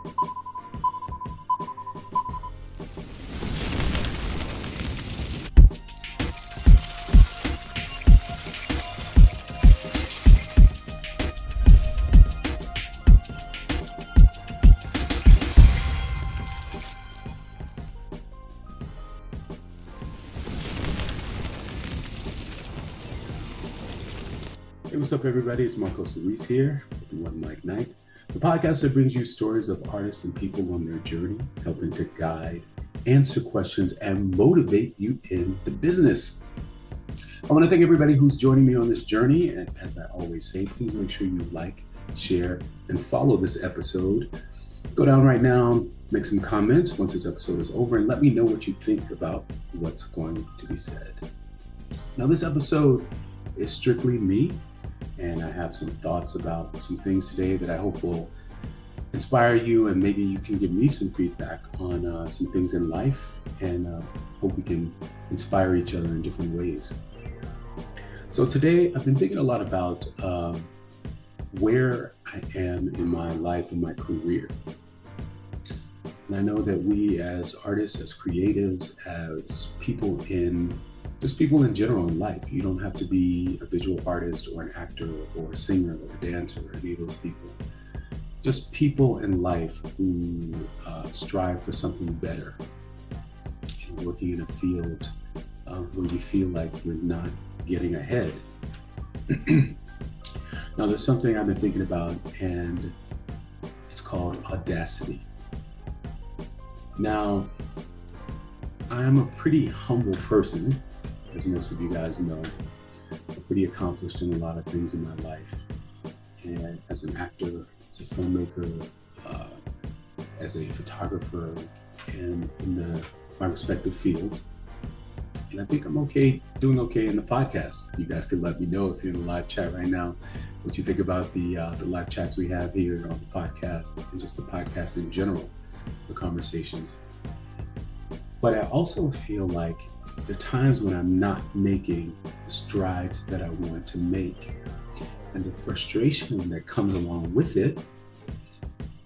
Hey, what's up, everybody? It's Marco Luis here with the OneMicNite, the podcast that brings you stories of artists and people on their journey, helping to guide, answer questions, and motivate you in the business. I want to thank everybody who's joining me on this journey. And as I always say, please make sure you like, share, and follow this episode. Go down right now, make some comments once this episode is over, and let me know what you think about what's going to be said. Now, this episode is strictly me. And I have some thoughts about some things today that I hope will inspire you, and maybe you can give me some feedback on some things in life, and hope we can inspire each other in different ways. So today I've been thinking a lot about where I am in my life and my career. And I know that we as artists, as creatives, as people in general in life, you don't have to be a visual artist or an actor or a singer or a dancer or any of those people. Just people in life who strive for something better, and working in a field where you feel like you're not getting ahead. Now, there's something I've been thinking about, and it's called Audacity. Now, I'm a pretty humble person. As most of you guys know, I'm pretty accomplished in a lot of things in my life. And as an actor, as a filmmaker, as a photographer, and in my respective fields. And I think I'm doing okay in the podcast. You guys can let me know if you're in the live chat right now, what you think about the live chats we have here on the podcast, and just the podcast in general, the conversations. But I also feel like there are times when I'm not making the strides that I want to make. And the frustration that comes along with it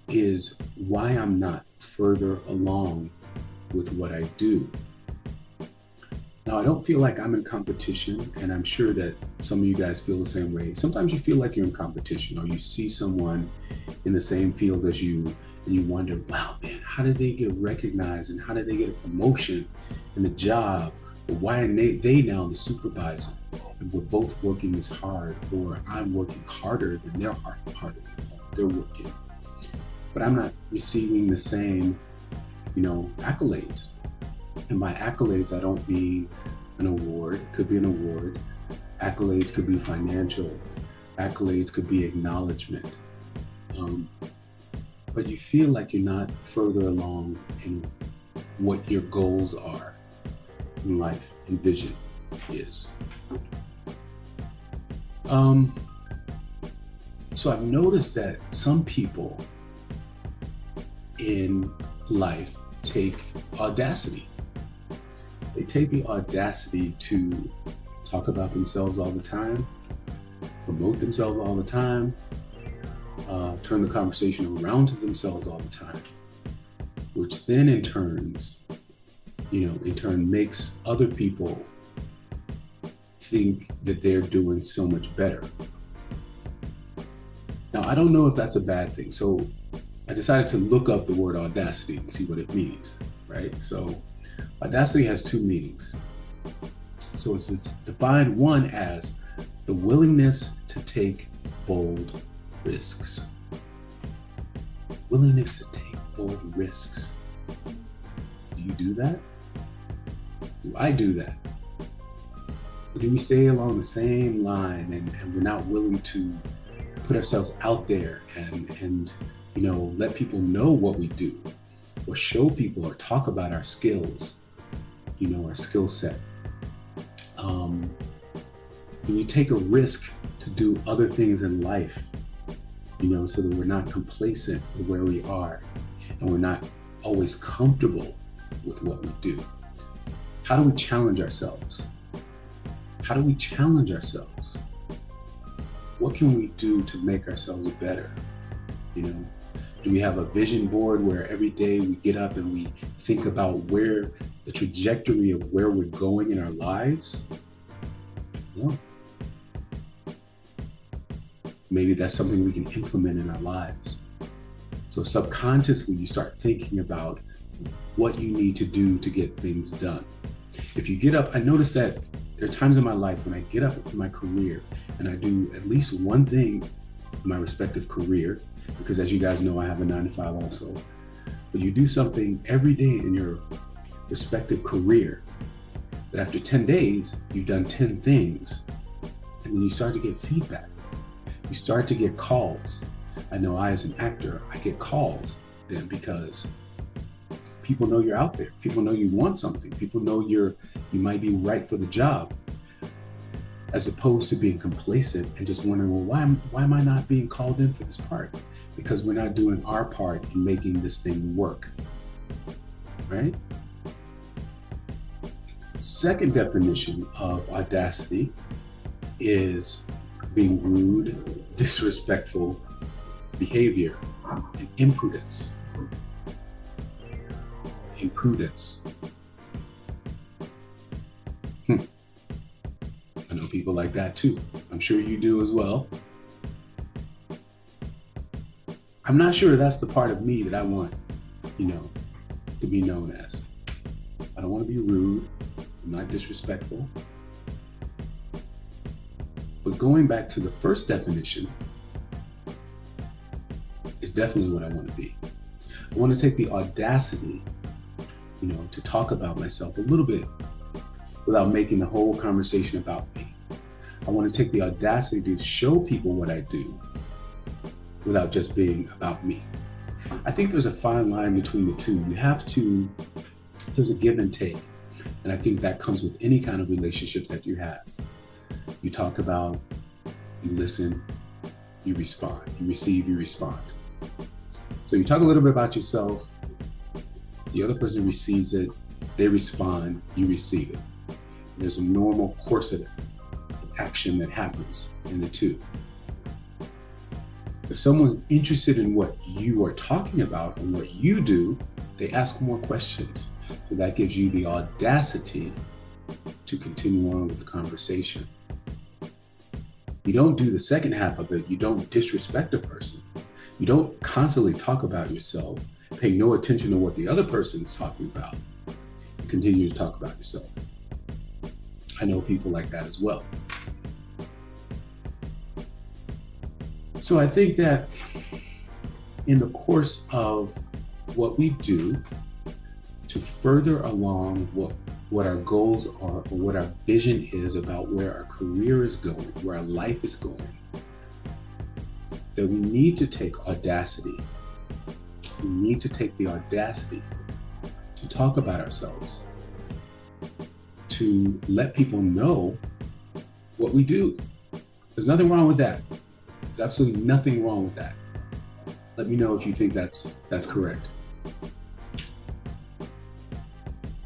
is why I'm not further along with what I do. Now, I don't feel like I'm in competition, and I'm sure that some of you guys feel the same way. Sometimes you feel like you're in competition, or you see someone in the same field as you, and you wonder, wow, man, how did they get recognized, and how did they get a promotion in the job? Or why are they now the supervisor? And we're both working as hard, or I'm working harder than they're working. But I'm not receiving the same, accolades. And by accolades, I don't mean an award. It could be an award. Accolades could be financial. Accolades could be acknowledgement. But you feel like you're not further along in what your goals are in life and vision is. So I've noticed that some people in life take Audacity. They take the audacity to talk about themselves all the time, promote themselves all the time, turn the conversation around to themselves all the time, which then in turn makes other people think that they're doing so much better. Now, I don't know if that's a bad thing. So I decided to look up the word audacity and see what it means, right? So audacity has two meanings. So it's defined, one as the willingness to take bold risks. Willingness to take bold risks. Do you do that? Do I do that? Or do we stay along the same line and we're not willing to put ourselves out there and let people know what we do, or show people or talk about our skills, our skill set? When you take a risk to do other things in life, so that we're not complacent with where we are and we're not always comfortable with what we do. How do we challenge ourselves? How do we challenge ourselves? What can we do to make ourselves better? Do we have a vision board where every day we get up and we think about where the trajectory of where we're going in our lives? No. Maybe that's something we can implement in our lives. So subconsciously, you start thinking about what you need to do to get things done. If you get up, I notice that there are times in my life when I get up in my career and I do at least one thing in my respective career, because as you guys know, I have a 9-to-5 also. But you do something every day in your respective career that after 10 days, you've done 10 things, and then you start to get feedback. You start to get calls. I know I, as an actor, I get calls then because people know you're out there. People know you want something. People know you might be right for the job, as opposed to being complacent and just wondering, well, why am I not being called in for this part? Because we're not doing our part in making this thing work, right? Second definition of audacity is being rude, disrespectful behavior, and imprudence. Imprudence. I know people like that too. I'm sure you do as well. I'm not sure that's the part of me that I want, to be known as. I don't want to be rude. I'm not disrespectful. But going back to the first definition is definitely what I want to be. I want to take the audacity, to talk about myself a little bit without making the whole conversation about me. I want to take the audacity to show people what I do without just being about me. I think there's a fine line between the two. There's a give and take. And I think that comes with any kind of relationship that you have. You talk about, you listen, you respond. You receive, you respond. So you talk a little bit about yourself, the other person receives it, they respond, you receive it. There's a normal course of action that happens in the two. If someone's interested in what you are talking about and what you do, they ask more questions. So that gives you the audacity to continue on with the conversation. You don't do the second half of it. You don't disrespect a person. You don't constantly talk about yourself, pay no attention to what the other person is talking about. You continue to talk about yourself. I know people like that as well. So I think that in the course of what we do to further along what our goals are, or what our vision is about where our career is going, where our life is going, that we need to take audacity. We need to take the audacity to talk about ourselves, to let people know what we do. There's nothing wrong with that. There's absolutely nothing wrong with that. Let me know if you think that's correct.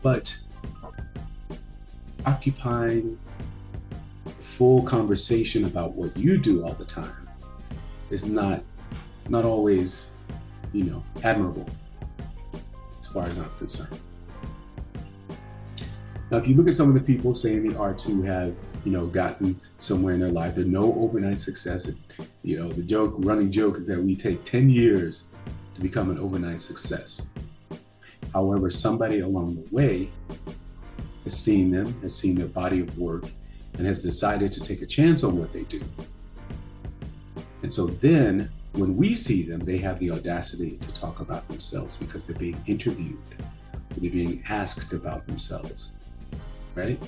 But occupying full conversation about what you do all the time is not always, admirable as far as I'm concerned. Now, if you look at some of the people, say in the arts, who have, gotten somewhere in their life, there's no overnight success. The running joke is that we take 10 years to become an overnight success. However, somebody along the way has seen them, has seen their body of work, and has decided to take a chance on what they do. And so then, when we see them, they have the audacity to talk about themselves because they're being interviewed, or they're being asked about themselves, right?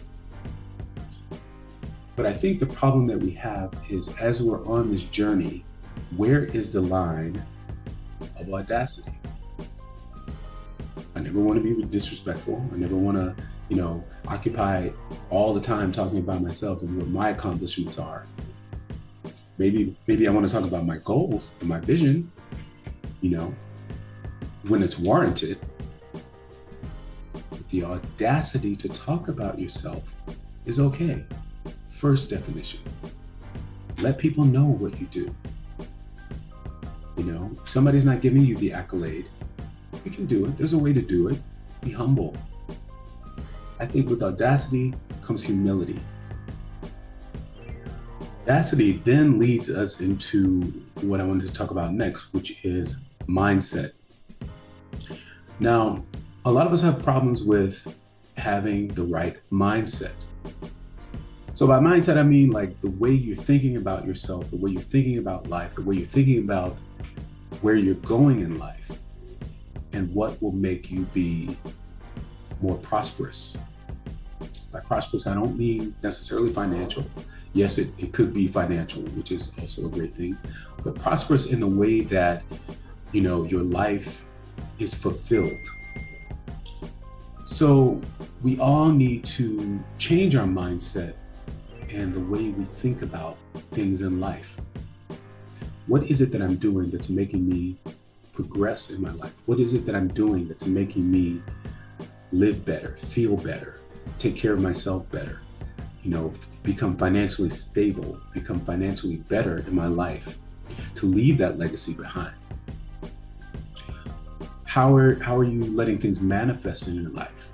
But I think the problem that we have is, as we're on this journey, where is the line of audacity? I never want to be disrespectful. I never want to, occupy all the time talking about myself and what my accomplishments are. Maybe I want to talk about my goals and my vision, when it's warranted. But the audacity to talk about yourself is okay. First definition. Let people know what you do. If somebody's not giving you the accolade, you can do it. There's a way to do it. Be humble. I think with audacity comes humility. Audacity then leads us into what I wanted to talk about next, which is mindset. Now, a lot of us have problems with having the right mindset. So by mindset, I mean like the way you're thinking about yourself, the way you're thinking about life, the way you're thinking about where you're going in life, and what will make you be more prosperous. By prosperous, I don't mean necessarily financial. Yes, it could be financial, which is also a great thing, but prosperous in the way that, your life is fulfilled. So we all need to change our mindset and the way we think about things in life. What is it that I'm doing that's making me progress in my life? What is it that I'm doing that's making me live better, feel better, take care of myself better, become financially stable, become financially better in my life, to leave that legacy behind? How are you letting things manifest in your life?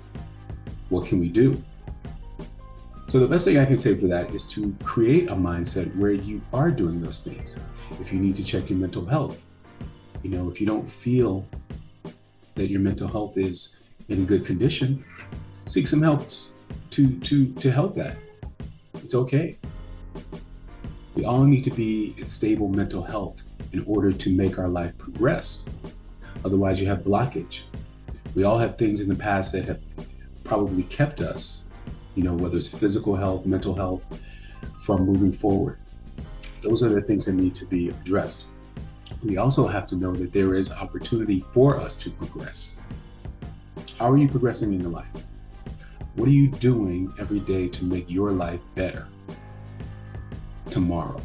What can we do? So the best thing I can say for that is to create a mindset where you are doing those things. If you need to check your mental health, if you don't feel that your mental health is in good condition, seek some help to help that. It's okay. We all need to be in stable mental health in order to make our life progress. Otherwise, you have blockage. We all have things in the past that have probably kept us, whether it's physical health, mental health, from moving forward. Those are the things that need to be addressed. We also have to know that there is opportunity for us to progress. How are you progressing in your life? What are you doing every day to make your life better? Tomorrow,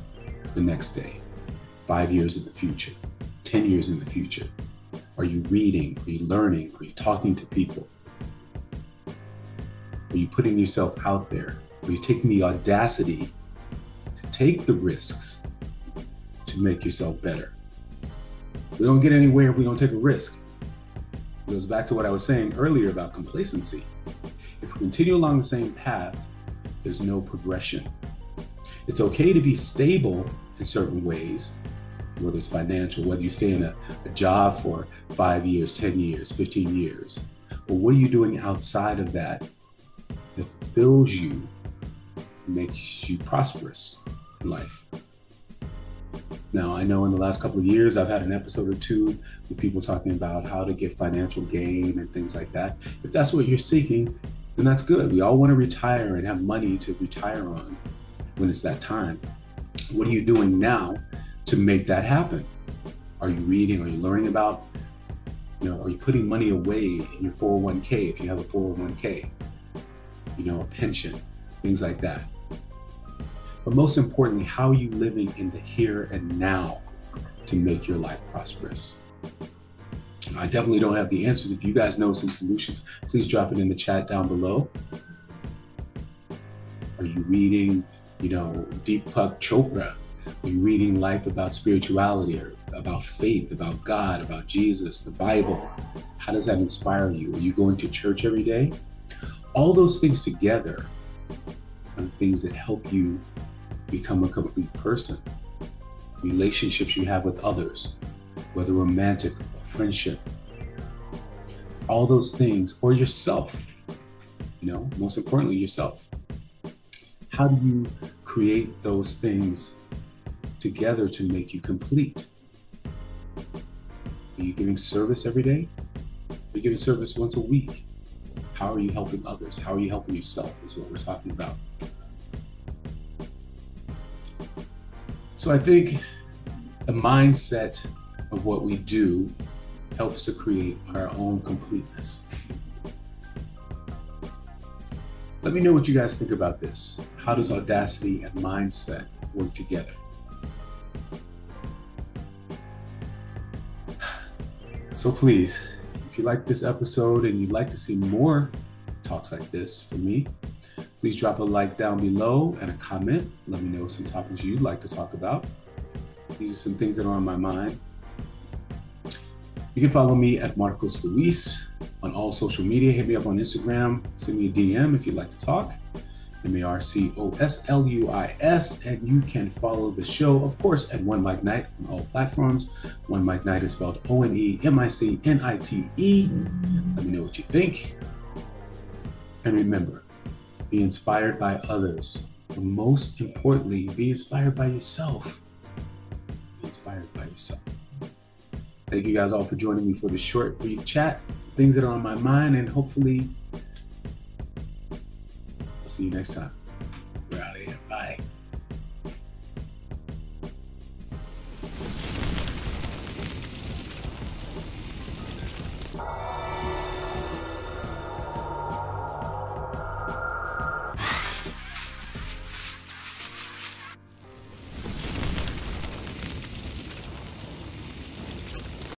the next day, 5 years in the future, 10 years in the future. Are you reading? Are you learning? Are you talking to people? Are you putting yourself out there? Are you taking the audacity to take the risks to make yourself better? We don't get anywhere if we don't take a risk. It goes back to what I was saying earlier about complacency. If we continue along the same path, there's no progression. It's okay to be stable in certain ways, whether it's financial, whether you stay in a job for 5 years, 10 years, 15 years. But what are you doing outside of that fulfills you, makes you prosperous in life? Now, I know in the last couple of years, I've had an episode or two with people talking about how to get financial gain and things like that. If that's what you're seeking, then that's good. We all want to retire and have money to retire on when it's that time. What are you doing now to make that happen? Are you reading? Are you learning about, are you putting money away in your 401k if you have a 401k? A pension, things like that. But most importantly, how are you living in the here and now to make your life prosperous? I definitely don't have the answers. If you guys know some solutions, please drop it in the chat down below. Are you reading, Deepak Chopra? Are you reading life about spirituality or about faith, about God, about Jesus, the Bible? How does that inspire you? Are you going to church every day? All those things together are the things that help you become a complete person. Relationships you have with others, whether romantic or friendship, all those things, or yourself, most importantly, yourself. How do you create those things together to make you complete? Are you giving service every day? Are you giving service once a week? How are you helping others? How are you helping yourself is what we're talking about. So I think the mindset of what we do helps to create our own completeness. Let me know what you guys think about this. How does audacity and mindset work together? So please, if you like this episode and you'd like to see more talks like this from me, please drop a like down below and a comment. Let me know some topics you'd like to talk about. These are some things that are on my mind. You can follow me at Marcos Luis on all social media. Hit me up on Instagram. Send me a DM if you'd like to talk. MARCOSLUIS. And you can follow the show, of course, at OneMicNite on all platforms. OneMicNite is spelled ONEMICNITE. Let me know what you think. And remember, be inspired by others. But most importantly, be inspired by yourself. Be inspired by yourself. Thank you guys all for joining me for this short, brief chat. Some things that are on my mind, and hopefully I'll see you next time.